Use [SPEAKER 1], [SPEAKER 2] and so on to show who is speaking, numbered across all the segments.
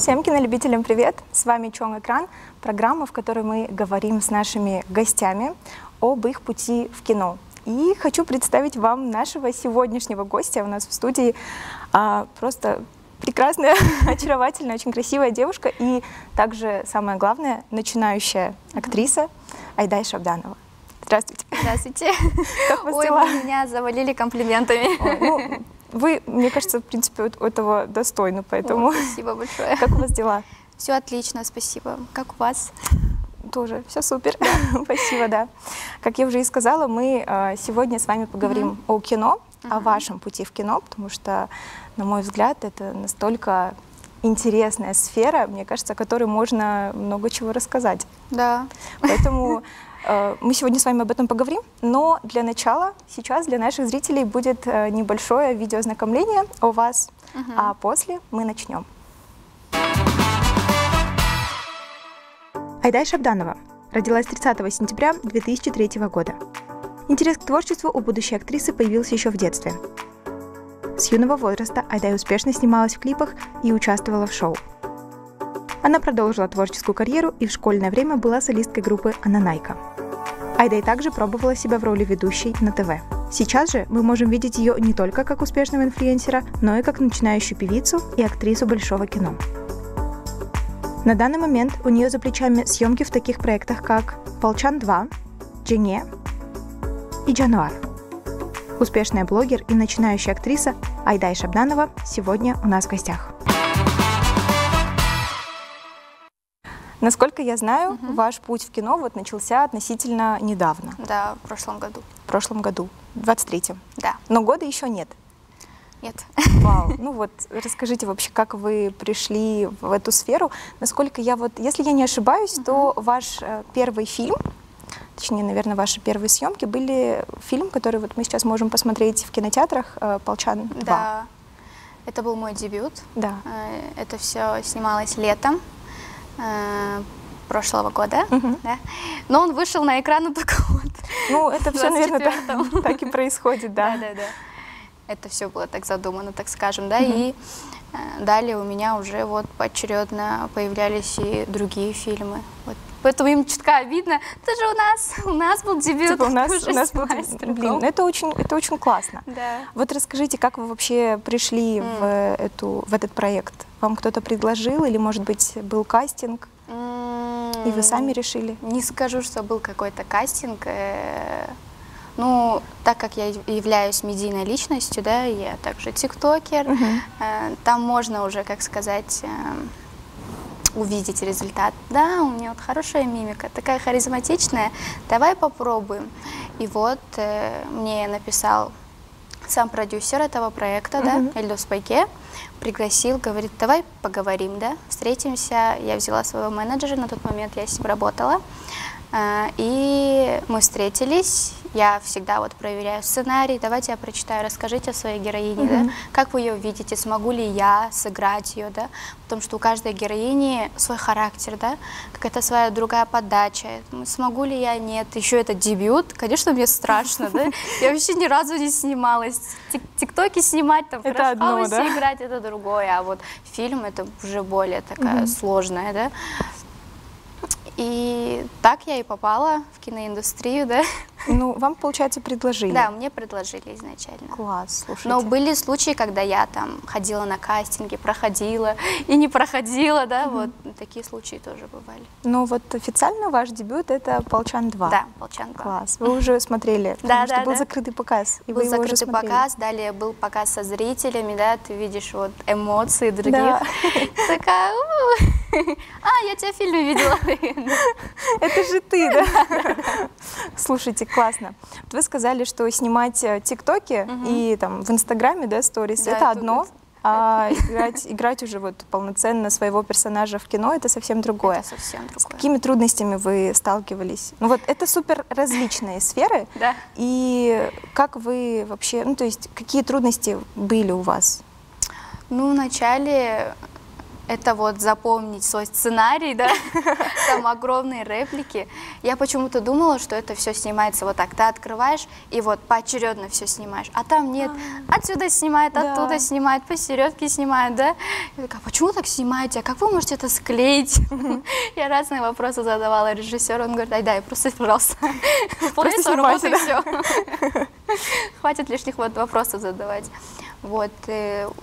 [SPEAKER 1] Всем кинолюбителям привет! С вами Чон Экран, программа, в которой мы говорим с нашими гостями об их пути в кино. И хочу представить вам нашего сегодняшнего гостя. У нас в студии просто прекрасная, очаровательная, очень красивая девушка и также, самое главное, начинающая актриса Айдай Шабданова. Здравствуйте.
[SPEAKER 2] Здравствуйте.
[SPEAKER 1] Как вас дела?
[SPEAKER 2] Ой, меня завалили комплиментами.
[SPEAKER 1] Вы, мне кажется, в принципе, этого достойны, поэтому...
[SPEAKER 2] Спасибо большое.
[SPEAKER 1] Как у вас дела?
[SPEAKER 2] Все отлично, спасибо. Как у вас?
[SPEAKER 1] Тоже все супер. Спасибо, да. Как я уже и сказала, мы сегодня с вами поговорим о кино, о вашем пути в кино, потому что, на мой взгляд, это настолько интересная сфера, мне кажется, о которой можно много чего рассказать.
[SPEAKER 2] Да.
[SPEAKER 1] Поэтому мы сегодня с вами об этом поговорим, но для начала сейчас для наших зрителей будет небольшое видеознакомление о вас, а после мы начнем. Айдай Шабданова родилась 30 сентября 2003 года. Интерес к творчеству у будущей актрисы появился еще в детстве. С юного возраста Айдай успешно снималась в клипах и участвовала в шоу. Она продолжила творческую карьеру и в школьное время была солисткой группы «Ананайка». Айдай также пробовала себя в роли ведущей на ТВ. Сейчас же мы можем видеть ее не только как успешного инфлюенсера, но и как начинающую певицу и актрису большого кино. На данный момент у нее за плечами съемки в таких проектах, как «Полчан 2», «Джене» и «Джануар». Успешная блогер и начинающая актриса Айдай Шабданова сегодня у нас в гостях. Насколько я знаю, ваш путь в кино вот начался относительно недавно.
[SPEAKER 2] Да, в прошлом году.
[SPEAKER 1] В прошлом году, в 23-м.
[SPEAKER 2] Да.
[SPEAKER 1] Но года еще нет.
[SPEAKER 2] Нет.
[SPEAKER 1] Вау. Ну вот, расскажите вообще, как вы пришли в эту сферу. Насколько я вот, если я не ошибаюсь, то ваш первый фильм, точнее, наверное, ваши первые съемки были фильм, который вот мы сейчас можем посмотреть в кинотеатрах, «Полчан 2».
[SPEAKER 2] Да. Это был мой дебют.
[SPEAKER 1] Да.
[SPEAKER 2] Это все снималось летом прошлого года, да? Но он вышел на экраны только вот.
[SPEAKER 1] Ну, это все, наверное, так и происходит, да.
[SPEAKER 2] Да. Это все было так задумано, так скажем, да, и далее у меня уже вот поочередно появлялись и другие фильмы. Вот. Поэтому им чутка обидно. Это же у нас был дебют.
[SPEAKER 1] Типа у нас был, блин, это очень классно.
[SPEAKER 2] Да.
[SPEAKER 1] Вот расскажите, как вы вообще пришли в этот проект? Вам кто-то предложил или, может быть, был кастинг? И вы сами решили?
[SPEAKER 2] Не скажу, что был какой-то кастинг. Ну, так как я являюсь медийной личностью, да, я также тиктокер, там можно уже, как сказать, увидеть результат. Да, у меня вот хорошая мимика, такая харизматичная, давай попробуем. И вот мне написал сам продюсер этого проекта, да, Эльдос Байке, пригласил, говорит, давай поговорим, да, встретимся. Я взяла своего менеджера, на тот момент я с ним работала, и мы встретились. Я всегда вот проверяю сценарий, давайте я прочитаю, расскажите о своей героине, да? Как вы ее видите, смогу ли я сыграть ее, да? Потому что у каждой героини свой характер, да? Какая-то своя другая подача, смогу ли я, нет, еще это дебют, конечно, мне страшно, да? Я вообще ни разу не снималась, тиктоки снимать, там,
[SPEAKER 1] это одно, да?
[SPEAKER 2] играть, это другое, а вот фильм это уже более такая сложная, да? И так я и попала в киноиндустрию, да.
[SPEAKER 1] Ну, вам, получается, предложили?
[SPEAKER 2] Да, мне предложили изначально.
[SPEAKER 1] Класс, слушайте.
[SPEAKER 2] Но были случаи, когда я там ходила на кастинги, проходила и не проходила, да, вот такие случаи тоже бывали.
[SPEAKER 1] Но вот официально ваш дебют — это «Полчан 2».
[SPEAKER 2] Да, «Полчан 2».
[SPEAKER 1] Класс. Вы уже смотрели, потому что был закрытый показ.
[SPEAKER 2] Был закрытый показ, далее был показ со зрителями, да, ты видишь вот эмоции других. Такая, я тебя в фильме видела.
[SPEAKER 1] Это же ты, да? Слушайте, классно. Вот вы сказали, что снимать тиктоки и там в Инстаграме, да, сторис, это одно, а играть уже вот полноценно своего персонажа в кино — это совсем другое.
[SPEAKER 2] Это совсем другое.
[SPEAKER 1] С какими трудностями вы сталкивались? Ну вот это супер различные сферы.
[SPEAKER 2] Да.
[SPEAKER 1] И как вы вообще, ну то есть какие трудности были у вас?
[SPEAKER 2] Ну, вначале это вот запомнить свой сценарий, да, там огромные реплики. Я почему-то думала, что это все снимается вот так. Ты открываешь и вот поочередно все снимаешь. А там нет. Отсюда снимает, оттуда снимает, посередке снимает, да. Я такая, почему так снимаете? А как вы можете это склеить? Я разные вопросы задавала режиссеру. Он говорит, дай, просто, пожалуйста, выполняй свою работу и все. Хватит лишних вопросов задавать. Вот,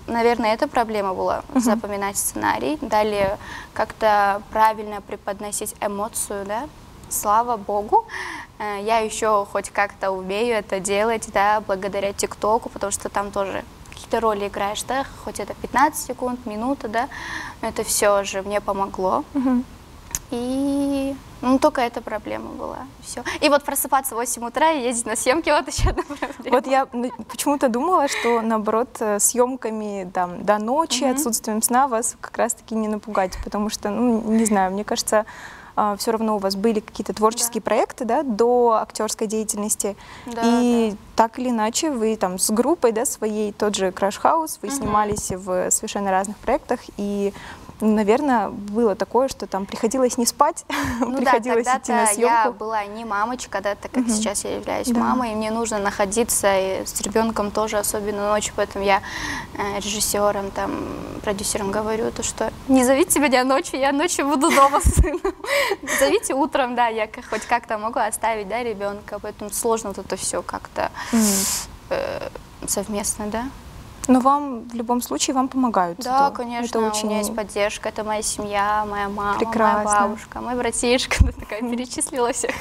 [SPEAKER 2] наверное, эта проблема была, запоминать сценарий, далее как-то правильно преподносить эмоцию, да, слава богу, я еще хоть как-то умею это делать, да, благодаря ТикТоку, потому что там тоже какие-то роли играешь, да, хоть это 15 секунд, минута, да, но это все же мне помогло. И только эта проблема была. Все. И вот просыпаться в 8 утра и ездить на съемки, вот еще одна проблема.
[SPEAKER 1] Вот я почему-то думала, что, наоборот, съемками там, до ночи, отсутствием сна вас как раз-таки не напугать, потому что, ну, не знаю, мне кажется, все равно у вас были какие-то творческие проекты, да, до актерской деятельности, и так или иначе вы там с группой, да, своей, тот же Crash House, вы снимались в совершенно разных проектах, и наверное, было такое, что там приходилось не спать, приходилось идти на съемку.
[SPEAKER 2] Я была не мамочка, да, так как сейчас я являюсь мамой, и мне нужно находиться и с ребенком тоже, особенно ночью, поэтому я режиссерам, там, продюсерам говорю, то, что не зовите меня ночью, я ночью буду дома с сыном. Зовите утром, да, я хоть как-то могу оставить, да, ребенка, поэтому сложно вот это все как-то совместно, да.
[SPEAKER 1] Но вам в любом случае вам помогают.
[SPEAKER 2] Да, конечно, у меня есть поддержка, это моя семья, моя мама, моя бабушка, мой братишка, такая перечислила всех.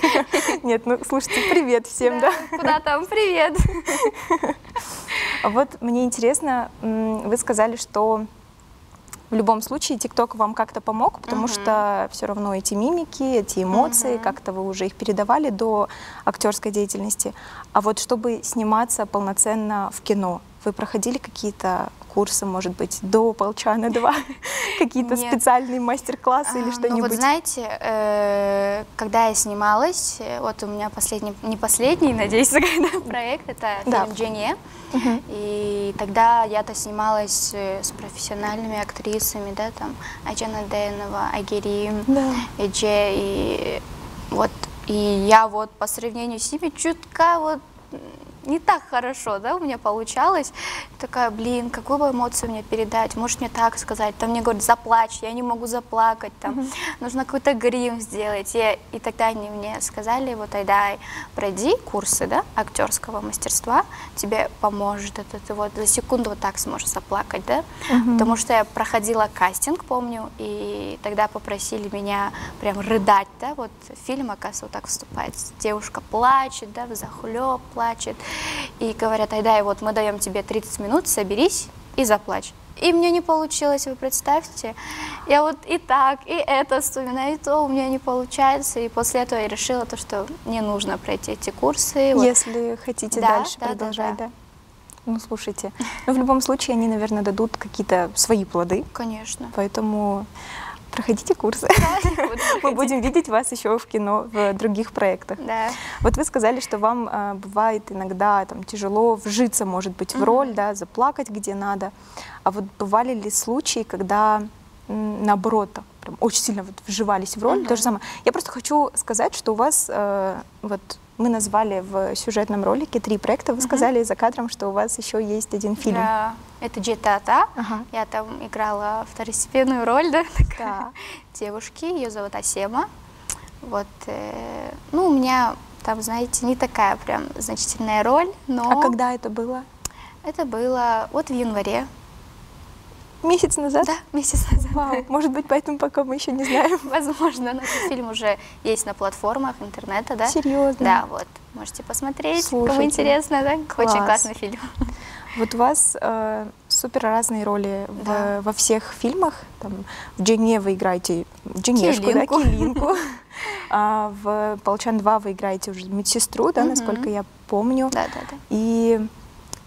[SPEAKER 1] Нет, ну слушайте, привет всем, да?
[SPEAKER 2] Куда там, привет.
[SPEAKER 1] А вот мне интересно, вы сказали, что в любом случае ТикТок вам как-то помог, потому что все равно эти мимики, эти эмоции, как-то вы уже их передавали до актерской деятельности. А вот чтобы сниматься полноценно в кино, вы проходили какие-то курсы, может быть, до Полчана 2, какие-то специальные мастер-классы или что-нибудь?
[SPEAKER 2] Ну вот знаете, когда я снималась, вот у меня не последний, надеюсь, проект, это фильм «Дженни». И тогда я-то снималась с профессиональными актрисами, да, там, Айджана Дэйнова, Айгерим, Эдже, и вот, и я вот по сравнению с ними чутка вот не так хорошо, да, у меня получалось. Такая, блин, какую бы эмоцию мне передать, может мне так сказать, там мне говорят, заплачь, я не могу заплакать, там, нужно какой-то грим сделать. И тогда они мне сказали, вот, Айдай, пройди курсы, да, актерского мастерства, тебе поможет это, ты вот за секунду вот так сможешь заплакать, да, потому что я проходила кастинг, помню, и тогда попросили меня прям рыдать, да, вот фильм, оказывается, вот так вступает, девушка плачет, да, взахлеб плачет, и говорят, Айдай, вот мы даем тебе 30 минут, соберись и заплачь. И мне не получилось, вы представьте. Я вот и так, и это вспоминаю, и то у меня не получается. И после этого я решила, то, что не нужно пройти эти курсы.
[SPEAKER 1] Если хотите дальше продолжать, да. Ну, слушайте, но в любом случае они, наверное, дадут какие-то свои плоды.
[SPEAKER 2] Конечно.
[SPEAKER 1] Поэтому проходите курсы. Мы будем видеть вас еще в кино, в других проектах.
[SPEAKER 2] Да.
[SPEAKER 1] Вот вы сказали, что вам бывает иногда там, тяжело вжиться, может быть, в роль, да, заплакать где надо. А вот бывали ли случаи, когда наоборот, прям очень сильно вот вживались в роль? То же самое. Я просто хочу сказать, что у вас вот мы назвали в сюжетном ролике 3 проекта. Вы сказали за кадром, что у вас еще есть один фильм.
[SPEAKER 2] Да, это «Джетата». Я там играла второстепенную роль, да, такая девушки. Ее зовут Асема. Вот, ну, у меня там, знаете, не такая прям значительная роль, но...
[SPEAKER 1] А когда это было?
[SPEAKER 2] Это было вот в январе.
[SPEAKER 1] Месяц назад?
[SPEAKER 2] Да, месяц назад.
[SPEAKER 1] Вау, может быть, поэтому пока мы еще не знаем.
[SPEAKER 2] Возможно, но этот фильм уже есть на платформах интернета, да?
[SPEAKER 1] Серьезно?
[SPEAKER 2] Да, вот, можете посмотреть,
[SPEAKER 1] слушайте,
[SPEAKER 2] кому интересно, да?
[SPEAKER 1] Класс.
[SPEAKER 2] Очень классный фильм.
[SPEAKER 1] Вот у вас супер разные роли во всех фильмах. Там, в «Дженне» вы играете Дженнешку, да, Килинку. В «Полчан 2» вы играете уже медсестру, да, насколько я помню.
[SPEAKER 2] Да.
[SPEAKER 1] И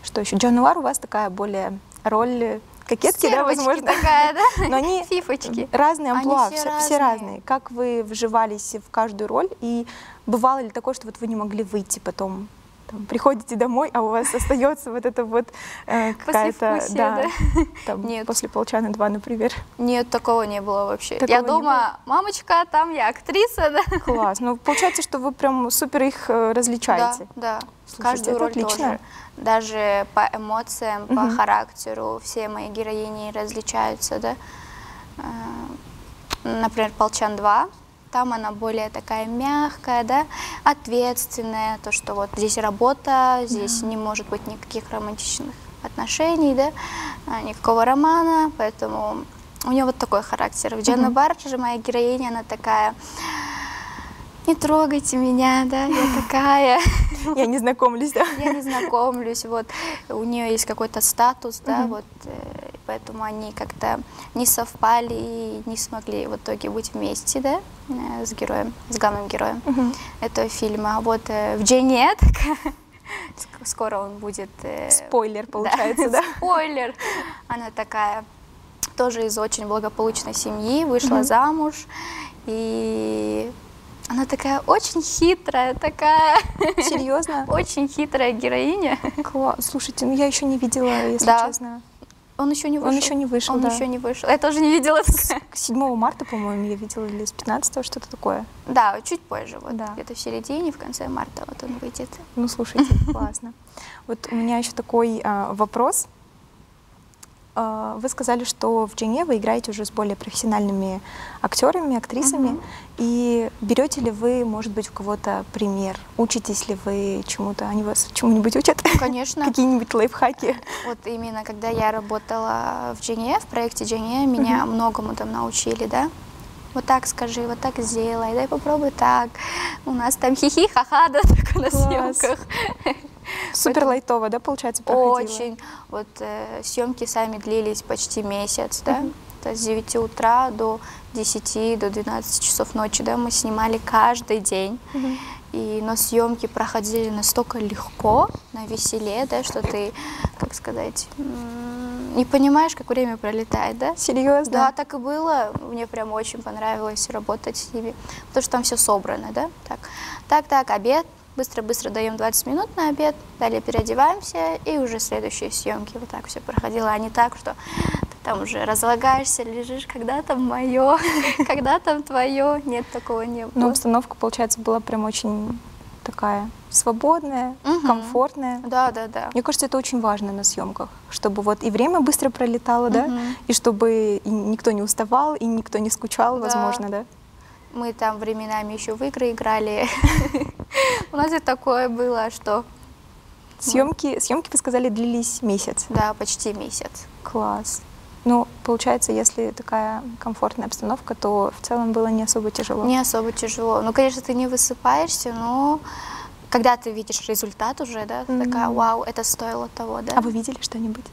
[SPEAKER 1] что еще? «Джануар» у вас такая более роль... Кокетки, да, возможно.
[SPEAKER 2] Такая, да?
[SPEAKER 1] Но они
[SPEAKER 2] фифочки.
[SPEAKER 1] Разные амплуа, все
[SPEAKER 2] разные.
[SPEAKER 1] разные. Как вы вживались в каждую роль? И бывало ли такое, что вот вы не могли выйти потом там, приходите домой, а у вас остается вот это вот какая-то, да, там,
[SPEAKER 2] Нет.
[SPEAKER 1] после «Полчана 2», например.
[SPEAKER 2] Нет, такого не было вообще.
[SPEAKER 1] Такого
[SPEAKER 2] Я
[SPEAKER 1] не
[SPEAKER 2] дома, мамочка, там я актриса, да.
[SPEAKER 1] Класс. Ну, получается, что вы прям супер их различаете.
[SPEAKER 2] Да.
[SPEAKER 1] Слушайте,
[SPEAKER 2] Каждую
[SPEAKER 1] это
[SPEAKER 2] роль
[SPEAKER 1] отлично.
[SPEAKER 2] тоже. Даже по эмоциям, по характеру все мои героини различаются, да. Например, «Полчан 2», там она более такая мягкая, да, ответственная, то, что вот здесь работа, здесь не может быть никаких романтичных отношений, да, никакого романа, поэтому у нее вот такой характер. В «Дженна Барч» же моя героиня, она такая: не трогайте меня, да, я такая.
[SPEAKER 1] Я не знакомлюсь, да?
[SPEAKER 2] Я не знакомлюсь, вот, у нее есть какой-то статус, да, вот, поэтому они как-то не совпали и не смогли в итоге быть вместе, да, с героем, с главным героем этого фильма. А вот в «Дженне» такая, скоро он будет...
[SPEAKER 1] Спойлер, получается, да?
[SPEAKER 2] Спойлер. Она такая, тоже из очень благополучной семьи, вышла замуж, и... Она такая очень хитрая, такая...
[SPEAKER 1] Серьезно?
[SPEAKER 2] Очень хитрая героиня.
[SPEAKER 1] Класс. Слушайте, ну я еще не видела, если честно.
[SPEAKER 2] Он еще не вышел.
[SPEAKER 1] Он еще не вышел,
[SPEAKER 2] Он
[SPEAKER 1] да.
[SPEAKER 2] еще не вышел. Я тоже не видела.
[SPEAKER 1] С 7 марта, по-моему, я видела, или с 15-го, что-то такое.
[SPEAKER 2] Да, чуть позже, вот,
[SPEAKER 1] Да.
[SPEAKER 2] где-то в середине, в конце марта вот он выйдет.
[SPEAKER 1] Ну, слушайте, классно. Вот у меня еще такой вопрос. Вы сказали, что в «Дженне» вы играете уже с более профессиональными актерами, актрисами. И берете ли вы, может быть, у кого-то пример? Учитесь ли вы чему-то? Они вас чему-нибудь учат?
[SPEAKER 2] Конечно.
[SPEAKER 1] Какие-нибудь лайфхаки?
[SPEAKER 2] Вот именно когда я работала в «Дженне», в проекте «Дженне», меня многому там научили, да? Вот так скажи, вот так сделай, дай попробуй так. У нас там хихи, ха-ха, да, только на съемках.
[SPEAKER 1] Супер лайтово, да, получается, проходило?
[SPEAKER 2] Очень. Вот съемки сами длились почти месяц, да. Это с 9 утра до 10, до 12 часов ночи, да, мы снимали каждый день. Но съемки проходили настолько легко, на веселе, да, что ты, как сказать, не понимаешь, как время пролетает, да?
[SPEAKER 1] Серьезно?
[SPEAKER 2] Да, так и было. Мне прям очень понравилось работать с ними, потому что там все собрано, да? Так, обед. Быстро-быстро даем 20 минут на обед, далее переодеваемся, и уже следующие съемки. Вот так все проходило, а не так, что ты там уже разлагаешься, лежишь, когда там мое, когда там твое. Нет, такого не было.
[SPEAKER 1] Но обстановка, получается, была прям очень такая свободная, комфортная.
[SPEAKER 2] Да.
[SPEAKER 1] Мне кажется, это очень важно на съемках, чтобы вот и время быстро пролетало, да, и чтобы и никто не уставал, и никто не скучал, возможно, да.
[SPEAKER 2] Мы там временами еще в игры играли. У нас и такое было, что...
[SPEAKER 1] Съемки, вы сказали, длились месяц?
[SPEAKER 2] Да, почти месяц.
[SPEAKER 1] Класс. Ну, получается, если такая комфортная обстановка, то в целом было не особо тяжело.
[SPEAKER 2] Не особо тяжело. Ну, конечно, ты не высыпаешься, но когда ты видишь результат уже, да, ты такая: вау, это стоило того, да.
[SPEAKER 1] А вы видели что-нибудь?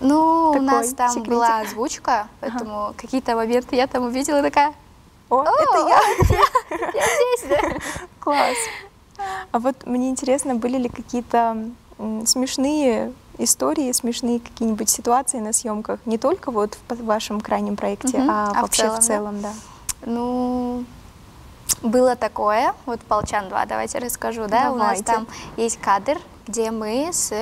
[SPEAKER 2] Ну,
[SPEAKER 1] такой
[SPEAKER 2] у нас там
[SPEAKER 1] секретик?
[SPEAKER 2] была озвучка, поэтому какие-то моменты я там увидела, такая:
[SPEAKER 1] О, это я!
[SPEAKER 2] я здесь, да.
[SPEAKER 1] Класс. А вот мне интересно, были ли какие-то смешные истории, смешные какие-нибудь ситуации на съемках, не только вот в вашем крайнем проекте, а вообще в целом, да?
[SPEAKER 2] Ну, было такое, вот «Полчан 2», давайте расскажу, да, у нас там есть кадр, где мы с,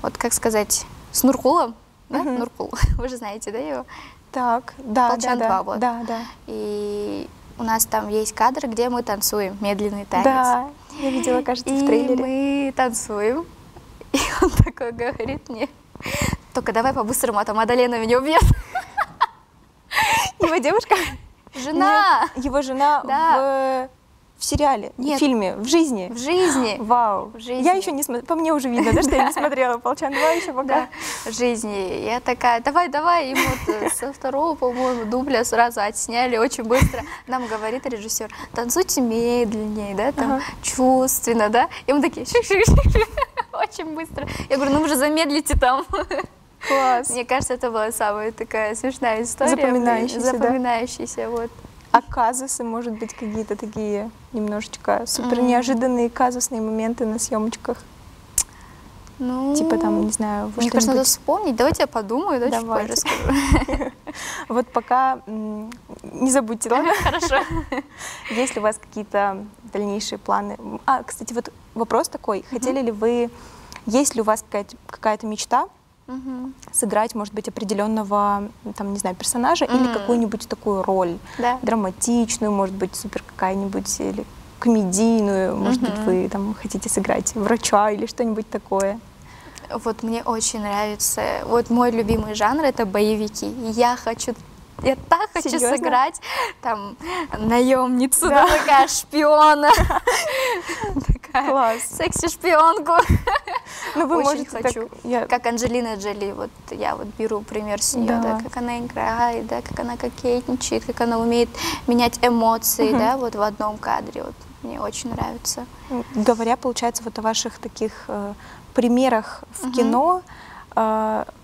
[SPEAKER 2] вот как сказать, с Нуркулом, да, Нуркул, вы же знаете, да, его?
[SPEAKER 1] Так, да,
[SPEAKER 2] «Полчан 2», вот.
[SPEAKER 1] Да.
[SPEAKER 2] И у нас там есть кадр, где мы танцуем медленный танец.
[SPEAKER 1] Да, я видела, кажется, в трейлере.
[SPEAKER 2] И мы танцуем, и он такой говорит мне: только давай по-быстрому, а то Мадалена меня убьет.
[SPEAKER 1] Его девушка?
[SPEAKER 2] Жена!
[SPEAKER 1] Нет, его жена в сериале, в фильме, в жизни.
[SPEAKER 2] В жизни.
[SPEAKER 1] Вау.
[SPEAKER 2] В жизни.
[SPEAKER 1] Я еще не смотрела, по мне уже видно, да, что я не смотрела «Полчан 2» еще пока.
[SPEAKER 2] Да, в жизни. Я такая: давай, и мы вот со второго, по-моему, дубля сразу отсняли очень быстро. Нам говорит режиссер: танцуйте медленнее, да, там, чувственно, да. И мы такие: очень быстро. Я говорю: ну вы же замедлите там.
[SPEAKER 1] Класс.
[SPEAKER 2] Мне кажется, это была самая такая смешная история.
[SPEAKER 1] Запоминающаяся,
[SPEAKER 2] вот.
[SPEAKER 1] А казусы, может быть, какие-то такие немножечко супер неожиданные казусные моменты на съемочках?
[SPEAKER 2] Ну,
[SPEAKER 1] Типа там, не знаю, вы
[SPEAKER 2] мне кажется, надо
[SPEAKER 1] что-нибудь...
[SPEAKER 2] вспомнить. Давайте я подумаю, да, чуть
[SPEAKER 1] Давайте.
[SPEAKER 2] позже скажу.
[SPEAKER 1] Вот пока не забудьте, ладно?
[SPEAKER 2] Хорошо.
[SPEAKER 1] Есть ли у вас какие-то дальнейшие планы? Кстати, вот вопрос такой. Хотели ли вы, есть ли у вас какая-то мечта сыграть, может быть, определенного, там, не знаю, персонажа или какую-нибудь такую роль?
[SPEAKER 2] Да.
[SPEAKER 1] Драматичную, может быть, супер какая-нибудь, или комедийную, может быть, вы там хотите сыграть врача или что-нибудь такое?
[SPEAKER 2] Вот мне очень нравится, вот мой любимый жанр — это боевики. Я так хочу
[SPEAKER 1] Серьезно?
[SPEAKER 2] сыграть там наемницу,
[SPEAKER 1] Да.
[SPEAKER 2] да, такая шпиона,
[SPEAKER 1] Класс.
[SPEAKER 2] секси-шпионку.
[SPEAKER 1] Ну, вы
[SPEAKER 2] Очень
[SPEAKER 1] можете так...
[SPEAKER 2] хочу. Как Анджелина Джоли, вот я вот беру пример с нее, да, как она играет, да, как она кокетничает, как она умеет менять эмоции, да, вот в одном кадре, вот мне очень нравится.
[SPEAKER 1] Говоря, получается, вот о ваших таких примерах в кино,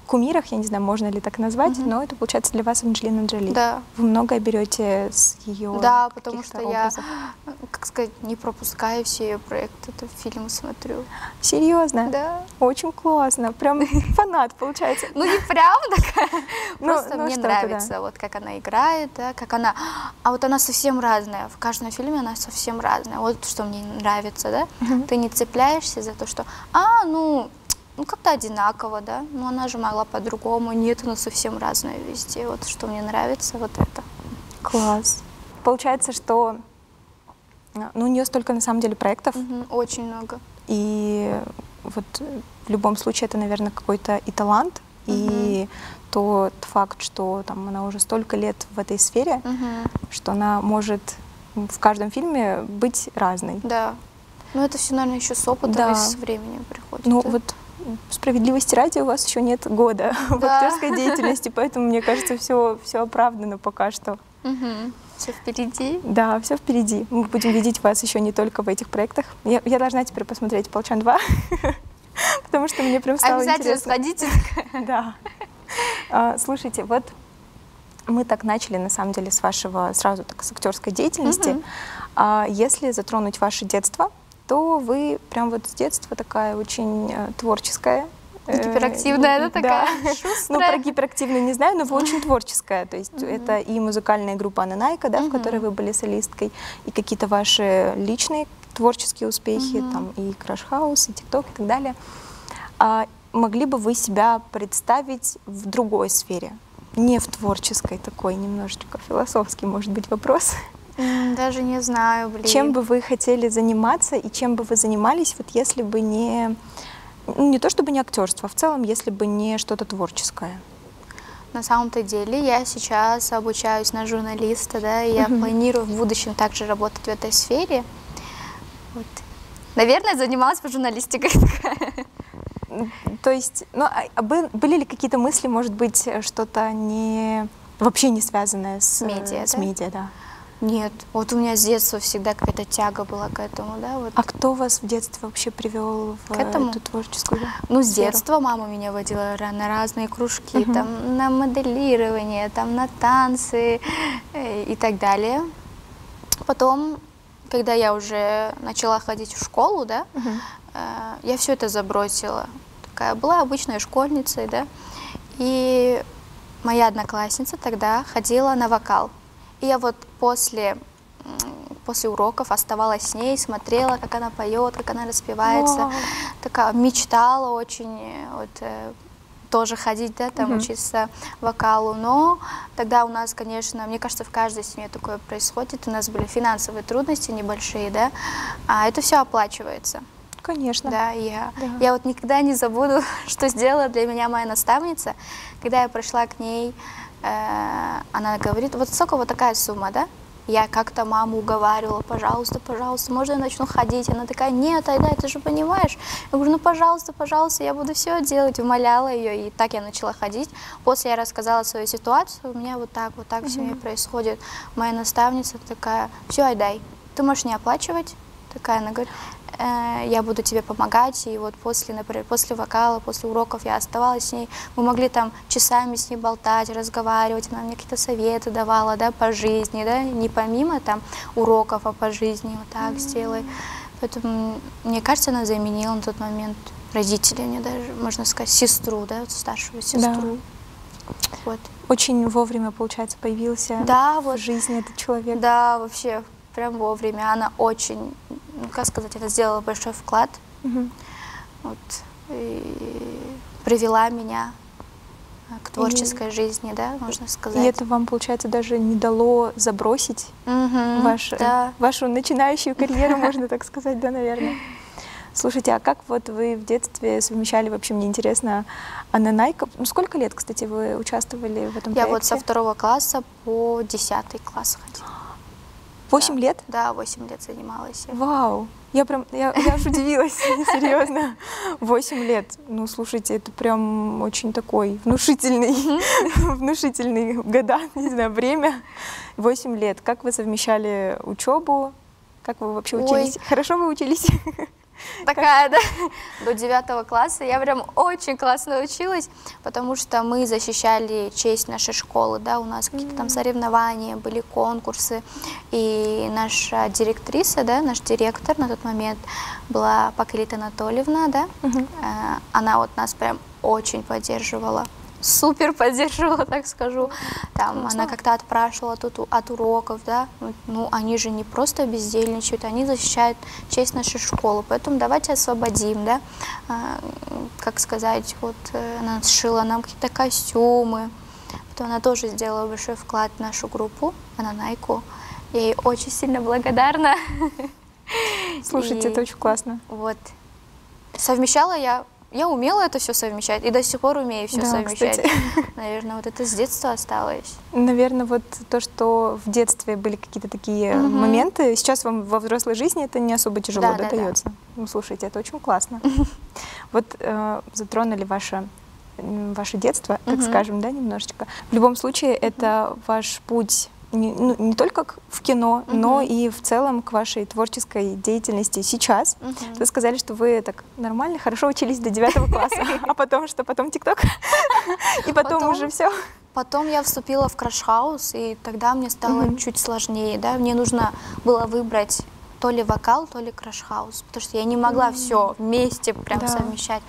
[SPEAKER 1] кумирах, я не знаю, можно ли так назвать, но это получается для вас Анджелина Джоли.
[SPEAKER 2] Да.
[SPEAKER 1] Вы многое берете с ее
[SPEAKER 2] Да, потому что
[SPEAKER 1] образов.
[SPEAKER 2] я, как сказать, не пропускаю все ее проекты, это фильмы смотрю.
[SPEAKER 1] Серьезно?
[SPEAKER 2] Да.
[SPEAKER 1] Очень классно. Прям фанат, получается.
[SPEAKER 2] Ну, не прям такая,
[SPEAKER 1] Ну,
[SPEAKER 2] просто мне
[SPEAKER 1] что-то,
[SPEAKER 2] нравится,
[SPEAKER 1] да.
[SPEAKER 2] вот как она играет, да, как она... А вот она совсем разная, в каждом фильме она совсем разная. Вот что мне нравится, да. Ты не цепляешься за то, что, ну, как-то одинаково, да, но она же могла по-другому, нет, она совсем разная везде. Вот что мне нравится, вот это.
[SPEAKER 1] Класс. Получается, что у нее столько на самом деле проектов,
[SPEAKER 2] Очень много.
[SPEAKER 1] и вот в любом случае это, наверное, какой-то и талант, и тот факт, что там она уже столько лет в этой сфере, что она может в каждом фильме быть разной.
[SPEAKER 2] Да. Ну, это все, наверное, еще с опытом
[SPEAKER 1] Да.
[SPEAKER 2] и с временем приходит.
[SPEAKER 1] Ну,
[SPEAKER 2] да?
[SPEAKER 1] вот справедливости ради у вас еще нет года в актерской деятельности, поэтому, мне кажется, все оправдано пока что.
[SPEAKER 2] Все впереди.
[SPEAKER 1] Да, все впереди. Мы будем видеть вас еще не только в этих проектах. Я должна теперь посмотреть «Полчан 2», потому что мне прям стало
[SPEAKER 2] Обязательно
[SPEAKER 1] интересно.
[SPEAKER 2] сходите.
[SPEAKER 1] Да. Слушайте, вот мы так начали, на самом деле, с вашего, сразу так, с актерской деятельности. Если затронуть ваше детство, то вы прям вот с детства такая очень творческая.
[SPEAKER 2] Гиперактивная, да, такая шустрая.
[SPEAKER 1] Ну, про гиперактивную не знаю, но вы очень творческая. То есть это и музыкальная группа Анна Найка, да, в которой вы были солисткой, и какие-то ваши личные творческие успехи, там и Краш Хаус, и ТикТок, и так далее. Могли бы вы себя представить в другой сфере? Не в творческой, такой немножечко философский, может быть, вопрос.
[SPEAKER 2] Даже не знаю, блин.
[SPEAKER 1] Чем бы вы хотели заниматься и чем бы вы занимались, вот если бы не то чтобы не актерство, а в целом, если бы не что-то творческое?
[SPEAKER 2] На самом-то деле я сейчас обучаюсь на журналиста, да, и я планирую в будущем также работать в этой сфере. Вот. Наверное, занималась бы журналистикой.
[SPEAKER 1] То есть, были ли какие-то мысли, может быть, что-то вообще не связанное с медиа, да?
[SPEAKER 2] Нет, вот у меня с детства всегда какая-то тяга была к этому, да. Вот.
[SPEAKER 1] А кто вас в детстве вообще привел в эту творческую
[SPEAKER 2] Ну, с
[SPEAKER 1] сферу?
[SPEAKER 2] детства мама меня водила на разные кружки, там, на моделирование, там, на танцы и так далее. Потом, когда я уже начала ходить в школу, да, я все это забросила. Такая была обычной школьницей, да, и моя одноклассница тогда ходила на вокал. И я вот после уроков оставалась с ней, смотрела, как она поет, как она распевается. Такая мечтала очень вот, тоже ходить, да, там учиться вокалу. Но тогда у нас, конечно, мне кажется, в каждой семье такое происходит. У нас были финансовые трудности небольшие, да, а это все оплачивается.
[SPEAKER 1] Конечно.
[SPEAKER 2] Да, я вот никогда не забуду, что сделала для меня моя наставница, когда я пришла к ней. Она говорит, вот сколько вот такая сумма, да? Я как-то маму уговаривала, пожалуйста, пожалуйста, можно я начну ходить? Она такая, нет, Айда, ты же понимаешь. Я говорю, ну, пожалуйста, пожалуйста, я буду все делать. Умоляла ее, и так я начала ходить. После я рассказала свою ситуацию, у меня вот так в семье происходит. Моя наставница такая, все, Айдай, ты можешь не оплачивать. Такая, она говорит, я буду тебе помогать, и вот после, например, после вокала, после уроков я оставалась с ней, мы могли там часами с ней болтать, разговаривать, она мне какие-то советы давала, да, по жизни, да, не помимо там уроков, а по жизни, вот так сделай. Поэтому, мне кажется, она заменила на тот момент родителей, мне даже, можно сказать, сестру, да, вот старшую сестру.
[SPEAKER 1] Да.
[SPEAKER 2] Вот.
[SPEAKER 1] Очень вовремя, получается, появился в жизни этот человек.
[SPEAKER 2] Да, вообще, прям вовремя. Она очень, ну, как сказать, это сделала большой вклад. Вот, и привела меня к творческой жизни, да, можно сказать.
[SPEAKER 1] И это вам, получается, даже не дало забросить вашу начинающую карьеру, можно так сказать, да, наверное. Слушайте, а как вот вы в детстве совмещали, вообще мне интересно, Ананайка? Ну, сколько лет, кстати, вы участвовали в этом проекте?
[SPEAKER 2] Я вот со 2 класса по 10 класс ходила.
[SPEAKER 1] 8 лет?
[SPEAKER 2] Да, 8 лет занималась.
[SPEAKER 1] Вау! Я аж удивилась, серьезно. 8 лет. Ну, слушайте, это прям очень такой внушительный года, не знаю, время. 8 лет. Как вы совмещали учебу? Как вы вообще учились? Хорошо вы учились?
[SPEAKER 2] Такая, да, до 9 класса. Я прям очень классно училась, потому что мы защищали честь нашей школы, да, у нас какие-то там соревнования, были конкурсы, и наша директриса, да, наш директор на тот момент была Пакелита Анатольевна, да, она вот нас прям очень поддерживала. Супер поддерживала, так скажу. Там она как-то отпрашивала от уроков, да. Ну, они же не просто бездельничают, они защищают честь нашей школы. Поэтому давайте освободим, да. Как сказать, вот она сшила нам какие-то костюмы. Потом она тоже сделала большой вклад в нашу группу, Ананайку. Я ей очень сильно благодарна.
[SPEAKER 1] Слушайте, это очень классно.
[SPEAKER 2] Вот. Совмещала я умела это все совмещать, и до сих пор умею все совмещать. Кстати. Наверное, вот это с детства осталось.
[SPEAKER 1] Наверное, вот то, что в детстве были какие-то такие моменты, сейчас вам во взрослой жизни это не особо тяжело дается. Да. Ну, слушайте, это очень классно. Вот затронули ваше детство, так скажем, да, немножечко. В любом случае, это ваш путь не только в кино, но и в целом к вашей творческой деятельности сейчас. Вы сказали, что вы так нормально, хорошо учились до 9 класса, а потом что? Потом ТикТок? И потом уже все?
[SPEAKER 2] Потом я вступила в краш-хаус, и тогда мне стало чуть сложнее, да, мне нужно было выбрать то ли вокал, то ли краш-хаус, потому что я не могла все вместе прям совмещать,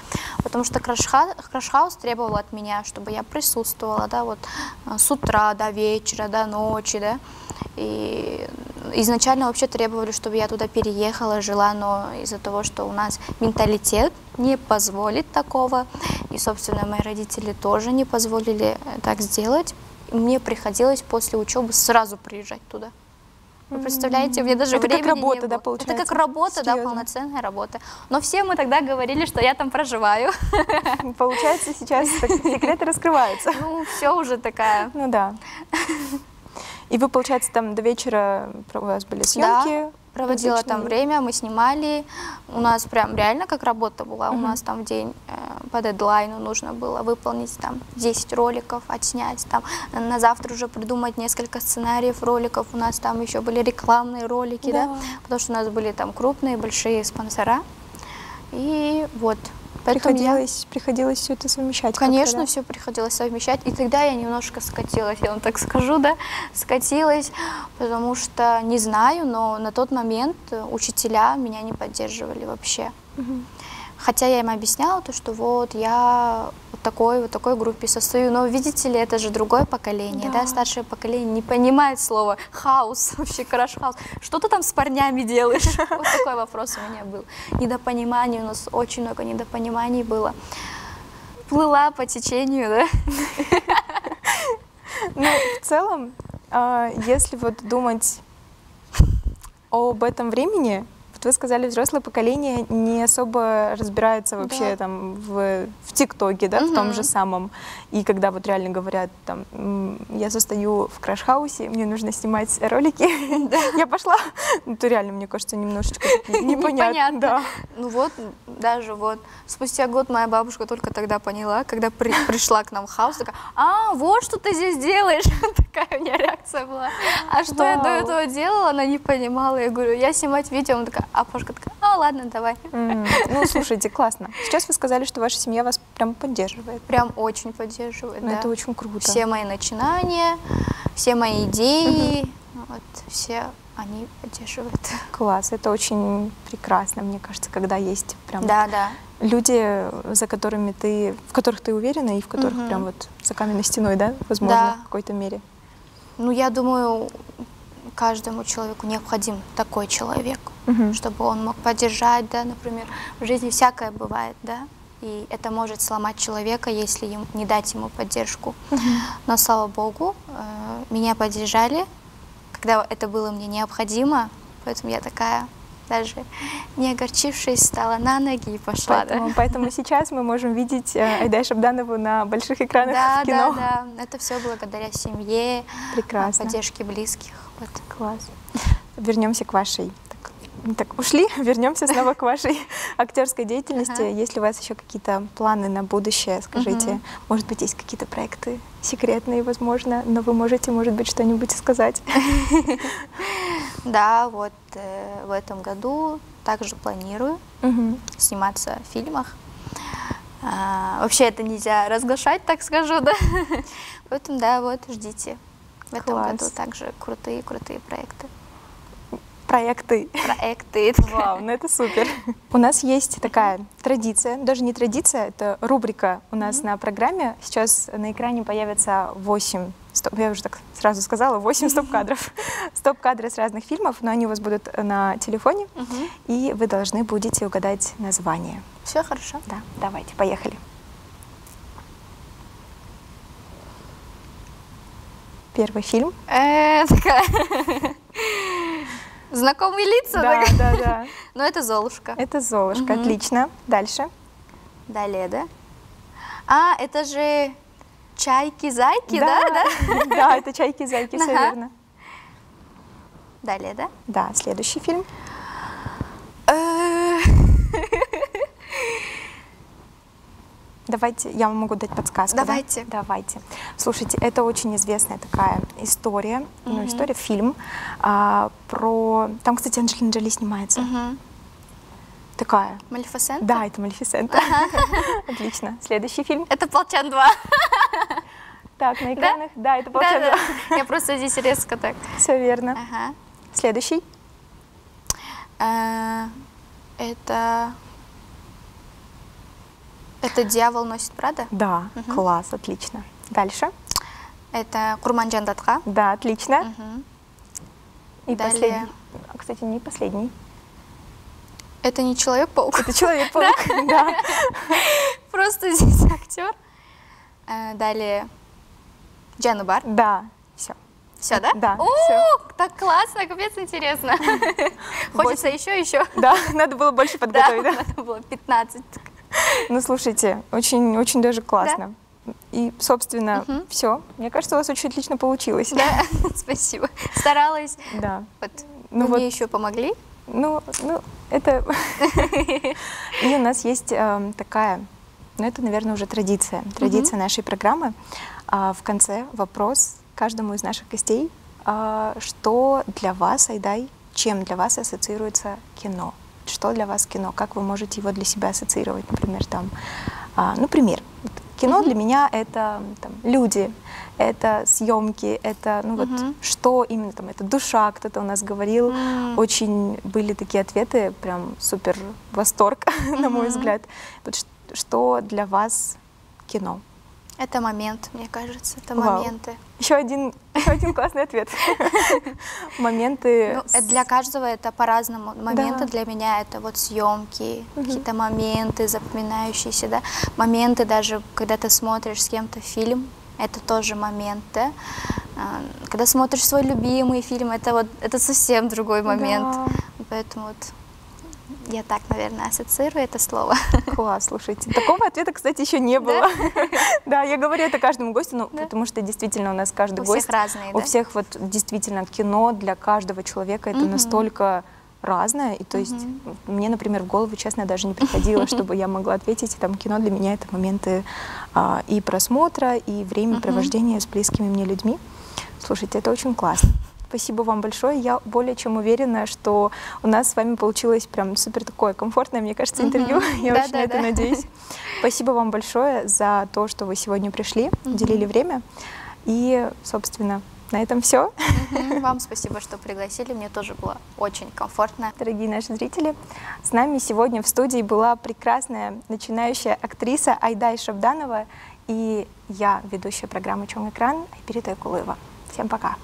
[SPEAKER 2] потому что краш-хаус требовал от меня, чтобы я присутствовала, да, вот с утра до вечера, до ночи, да, и изначально вообще требовали, чтобы я туда переехала, жила, но из-за того, что у нас менталитет не позволит такого, и, собственно, мои родители тоже не позволили так сделать, мне приходилось после учебы сразу приезжать туда. Вы представляете, мне даже времени не было. Это как работа, да, получается? Это как работа, серьезно? Да, полноценная работа. Но все мы тогда говорили, что я там проживаю.
[SPEAKER 1] Получается, сейчас секреты раскрываются.
[SPEAKER 2] Ну, все уже такая.
[SPEAKER 1] Ну да. И вы, получается, там до вечера у вас были съемки?
[SPEAKER 2] Да, проводила там время, мы снимали. У нас прям реально как работа была. У нас там в день по дедлайну нужно было выполнить там 10 роликов, отснять. Там на завтра уже придумать несколько сценариев роликов. У нас там еще были рекламные ролики, да, потому что у нас были там крупные, большие спонсора. И вот.
[SPEAKER 1] Приходилось все это совмещать?
[SPEAKER 2] Конечно, все приходилось совмещать. И тогда я немножко скатилась, я вам так скажу, да, скатилась, потому что, не знаю, но на тот момент учителя меня не поддерживали вообще. Хотя я им объясняла, то, что вот я вот такой группе состою, но видите ли, это же другое поколение, да, старшее поколение не понимает слова хаус, вообще краш-хаус. Что ты там с парнями делаешь? Вот такой вопрос у меня был. Недопонимание, у нас очень много недопониманий было. Плыла по течению, да.
[SPEAKER 1] Ну, в целом, если вот думать об этом времени, вы сказали, взрослое поколение не особо разбирается вообще там в ТикТоке, да, в том же самом. И когда вот реально говорят, там, я состою в краш-хаусе, мне нужно снимать ролики, я пошла, то реально, мне кажется, немножечко непонятно. Да.
[SPEAKER 2] Ну вот, даже вот, спустя год моя бабушка только тогда поняла, когда пришла к нам в хаус, такая, вот что ты здесь делаешь, такая у меня реакция была. А что я до этого делала, она не понимала. Я говорю, я снимать видео, она такая, а Пашка такая, ладно, давай.
[SPEAKER 1] Ну, слушайте, классно. Сейчас вы сказали, что ваша семья вас прям поддерживает.
[SPEAKER 2] Прям очень поддерживает, да.
[SPEAKER 1] Это очень круто.
[SPEAKER 2] Все мои начинания, все мои идеи, вот, все они поддерживают.
[SPEAKER 1] Класс, это очень прекрасно, мне кажется, когда есть прям люди, за которыми в которых ты уверена, и в которых прям вот за каменной стеной, да, возможно, в какой-то мере?
[SPEAKER 2] Ну, я думаю, каждому человеку необходим такой человек, чтобы он мог поддержать, да, например. В жизни всякое бывает, да, и это может сломать человека, если не дать ему поддержку. Но, слава Богу, меня поддержали, когда это было мне необходимо, поэтому я такая, даже не огорчившись, встала на ноги и пошла.
[SPEAKER 1] Поэтому сейчас мы можем видеть Айдай Шабданову на больших экранах в кино.
[SPEAKER 2] Да, это все благодаря семье, поддержке близких. Вот.
[SPEAKER 1] Класс. Вернемся к вашей... Так, ушли, вернемся снова к вашей актерской деятельности. Есть ли у вас еще какие-то планы на будущее? Скажите, может быть, есть какие-то проекты секретные, возможно, но вы можете, может быть, что-нибудь сказать?
[SPEAKER 2] Да, вот в этом году также планирую сниматься в фильмах. Вообще это нельзя разглашать, так скажу, да. Поэтому, да, вот, ждите. В этом году также крутые проекты.
[SPEAKER 1] Проекты. Вау, ну это супер. У нас есть такая традиция, даже не традиция, это рубрика у нас на программе. Сейчас на экране появится 8, я уже так сразу сказала, 8 стоп-кадров. Стоп-кадры с разных фильмов, но они у вас будут на телефоне, и вы должны будете угадать название.
[SPEAKER 2] Все хорошо?
[SPEAKER 1] Да, давайте, поехали. Первый фильм.
[SPEAKER 2] Знакомые лица?
[SPEAKER 1] Да.
[SPEAKER 2] Ну, это «Золушка».
[SPEAKER 1] Это «Золушка», отлично. Дальше.
[SPEAKER 2] Далее, да? А, это же «Чайки-зайки», да?
[SPEAKER 1] Да, это «Чайки-зайки», все верно.
[SPEAKER 2] Далее, да?
[SPEAKER 1] Да, следующий фильм. Давайте, я вам могу дать подсказку.
[SPEAKER 2] Давайте.
[SPEAKER 1] Да? Давайте. Слушайте, это очень известная такая история, фильм про... Там, кстати, Анджелина Джоли снимается. Такая.
[SPEAKER 2] «Малефисента»?
[SPEAKER 1] Да, это «Малефисента». Отлично. Следующий фильм.
[SPEAKER 2] Это «Полчан 2».
[SPEAKER 1] Так, на экранах? Да, это «Полчан 2».
[SPEAKER 2] Я просто здесь резко так.
[SPEAKER 1] Все верно. Следующий.
[SPEAKER 2] Это «Дьявол носит Прада»?
[SPEAKER 1] Да, класс, отлично. Дальше.
[SPEAKER 2] Это «Курманджан Датха».
[SPEAKER 1] Да, отлично. И
[SPEAKER 2] далее.
[SPEAKER 1] Последний. Кстати, не последний.
[SPEAKER 2] Это не «Человек-паук».
[SPEAKER 1] Это «Человек-паук», да.
[SPEAKER 2] Просто здесь актер. Далее «Джана Бар».
[SPEAKER 1] Да, все.
[SPEAKER 2] Все, да?
[SPEAKER 1] Да.
[SPEAKER 2] О, так классно, капец интересно. Хочется еще.
[SPEAKER 1] Да, надо было больше подготовить, да?
[SPEAKER 2] Надо было 15.
[SPEAKER 1] Ну, слушайте, очень даже классно. И, собственно, все. Мне кажется, у вас очень отлично получилось.
[SPEAKER 2] Да, спасибо. Старалась.
[SPEAKER 1] Да.
[SPEAKER 2] Ну, мне еще помогли.
[SPEAKER 1] Ну, это... И у нас есть такая, это, наверное, уже традиция нашей программы. В конце вопрос каждому из наших гостей. Что для вас, Айдай, чем для вас ассоциируется кино? Что для вас кино? Как вы можете его для себя ассоциировать? Например, там, пример. Кино для меня это люди, это съемки, это что именно там, это душа, кто-то у нас говорил. Очень были такие ответы, прям супер восторг, на мой взгляд. Вот что для вас кино?
[SPEAKER 2] Это момент, мне кажется, это моменты.
[SPEAKER 1] Еще один классный ответ. Моменты.
[SPEAKER 2] Для каждого это по-разному. Моменты для меня это вот съемки, какие-то моменты запоминающиеся, да. Моменты даже, когда ты смотришь с кем-то фильм, это тоже момент, да. Когда смотришь свой любимый фильм, это совсем другой момент. Поэтому вот я так, наверное, ассоциирую это слово.
[SPEAKER 1] Класс, слушайте. Такого ответа, кстати, еще не было. Да, я говорю это каждому гостю, потому что действительно у нас каждый гость...
[SPEAKER 2] У всех разные, да?
[SPEAKER 1] У всех вот действительно кино для каждого человека это настолько разное. И то есть мне, например, в голову, честно, даже не приходило, чтобы я могла ответить. Там кино для меня это моменты и просмотра, и времяпровождения с близкими мне людьми. Слушайте, это очень классно. Спасибо вам большое. Я более чем уверена, что у нас с вами получилось прям супер такое комфортное, мне кажется, интервью. Я очень на это надеюсь. Спасибо вам большое за то, что вы сегодня пришли, уделили время. И, собственно, на этом все.
[SPEAKER 2] Вам спасибо, что пригласили. Мне тоже было очень комфортно.
[SPEAKER 1] Дорогие наши зрители, с нами сегодня в студии была прекрасная начинающая актриса Айдай Шабданова и я, ведущая программы «Чоң экран» Айпери Тойкулыева. Всем пока!